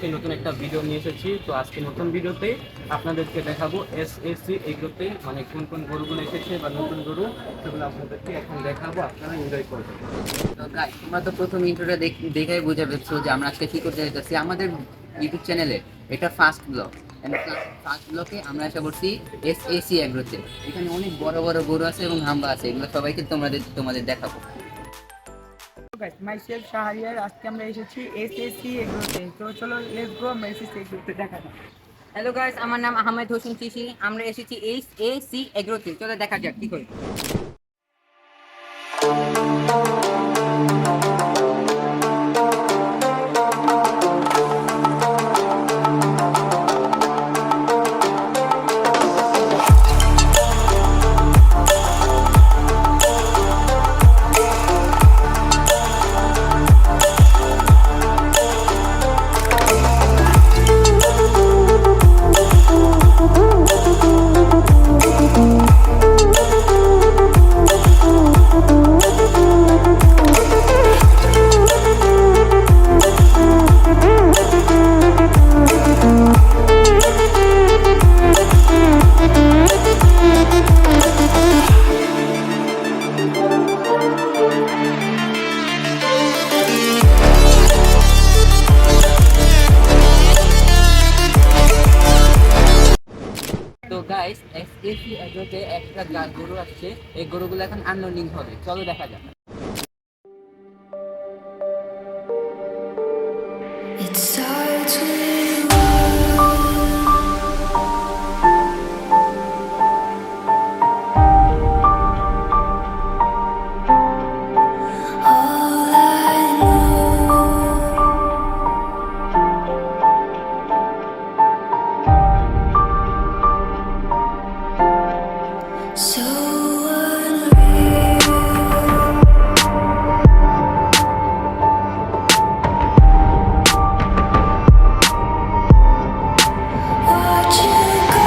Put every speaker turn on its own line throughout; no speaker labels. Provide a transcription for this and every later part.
আজকে নতুন একটা ভিডিও নিয়ে এসেছি। তো আজকে নতুন ভিডিওতে আপনাদেরকে দেখাবো এসএসসি এগুলোতে মানে কোন কোন গরুগুলো এসেছে বা নতুন গরু, সেগুলো আপনাদেরকে এখন দেখাবো, আপনারা এনজয় করবেন।
তো গাইস, তোমরা তো প্রথম ইন্ট্রোটা দেখেই বুঝে পেরেছো যে আমরা আজকে কি করতে যাচ্ছি আমাদের ইউটিউব চ্যানেলে। এটা ফার্স্ট ব্লগ, ফার্স্ট ব্লগে আমরা আশা করছি এসএসসি এগ্রোতে। এখানে অনেক বড় বড় গরু আছে এবং হাম্বা আছে, এগুলো সবাইকে তোমাদের দেখাবো।
Guys, myself Shahriar. আজকে আমরা এসেছি এসএসসি এগ্রোতে। তো চলো লেটস গো এসএসসি এগ্রোতে দেখা যাক।
হ্যালো গাইস, আমার নাম আহমেদ হোসেন চিশি। আমরা এসেছি এসএসসি এগ্রোতে। চলো দেখা যাক কি করে। তো গাইস, এসএসসি এগ্রোতে একটা গরু আসছে। এই গরুগুলো এখন আনলোডিং হবে, চলো দেখা যাক।
It starts with all I know. So unreal. Watch you go.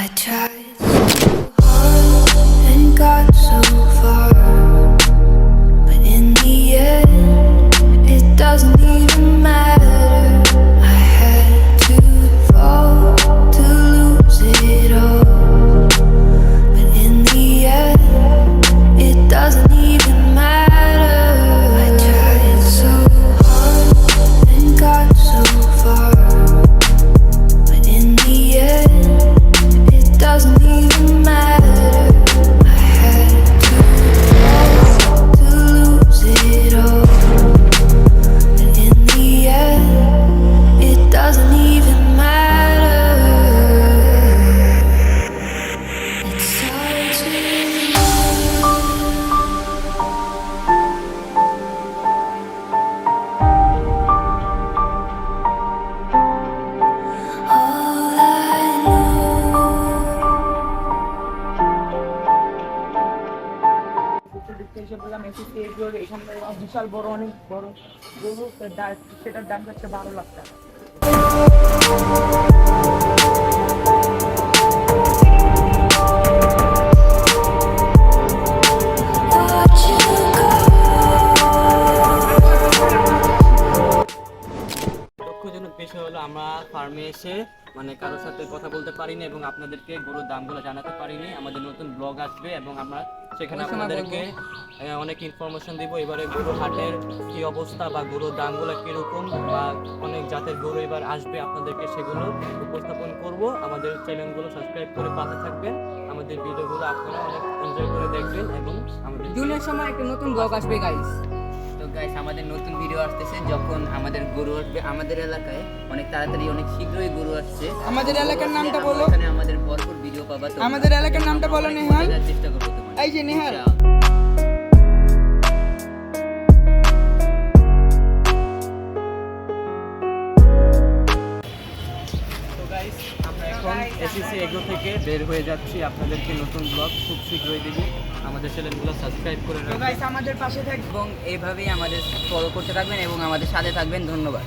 I tried so hard and got so far, but in the end, it doesn't even matter. I had to fall to lose it all, but in the end, it doesn't even matter. I tried so hard and got so far, but in the end, it doesn't even matter. I had to fall to lose it all, but in the end, it doesn't even matter. It starts with all I know.
দেখতে এসে বললাম SSC এগ্রোর। এখানে বিশাল বড়, অনেক বড় গরু, সেটার দাম যাচ্ছে 12 লাখ টাকা।
Watch you go.
দুঃখজনক বিষয় হলো আমরা ফার্মে এসে মানে কারোর সাথে কথা বলতে পারিনি এবং আপনাদেরকে গরুর দামগুলো জানাতে পারিনি। আমাদের নতুন ব্লগ আসবে এবং আমরা সেখানে
ওই সময়
আপনাদেরকে অনেক ইনফরমেশন দিব। এবারে গরু হাটের কি অবস্থা বা গরুর দামগুলো কীরকম বা অনেক জাতের গরু এবার আসবে, আপনাদেরকে সেগুলো উপস্থাপন করব। আমাদের চ্যানেলগুলো সাবস্ক্রাইব করে পাশে থাকবেন। আমাদের ভিডিওগুলো আপনারা অনেক এনজয় করে দেখবেন এবং আমাদের
জুনের সময় একটা নতুন ব্লগ আসবে গাইস। তো গাইস, আমাদের নতুন ভিডিও আসতেছে যখন আমাদের গরু আসবে আমাদের এলাকায়। অনেক তাড়াতাড়ি, অনেক শীঘ্রই গরু আসছে
আমাদের এলাকার নামটা বলো।
এখানে আমাদের ভরপুর ভিডিও পাবা। তো
আমাদের এলাকার নামটা বলো, নেহাল।
চেষ্টা করবো তোমার।
এই যে নেহাল।
তো গাইস, আমরা এখন এসএসসি এগ্রো থেকে বের হয়ে যাচ্ছি। আপনাদেরকে নতুন ব্লগ খুব শীঘ্রই দেব। আমাদের চ্যানেলগুলো সাবস্ক্রাইব করে
তো
রাখবেন
গাইস, আমাদের পাশে থাকবে
এবং এইভাবেই আমাদের ফলো করতে থাকবেন এবং আমাদের সাথে থাকবেন। ধন্যবাদ।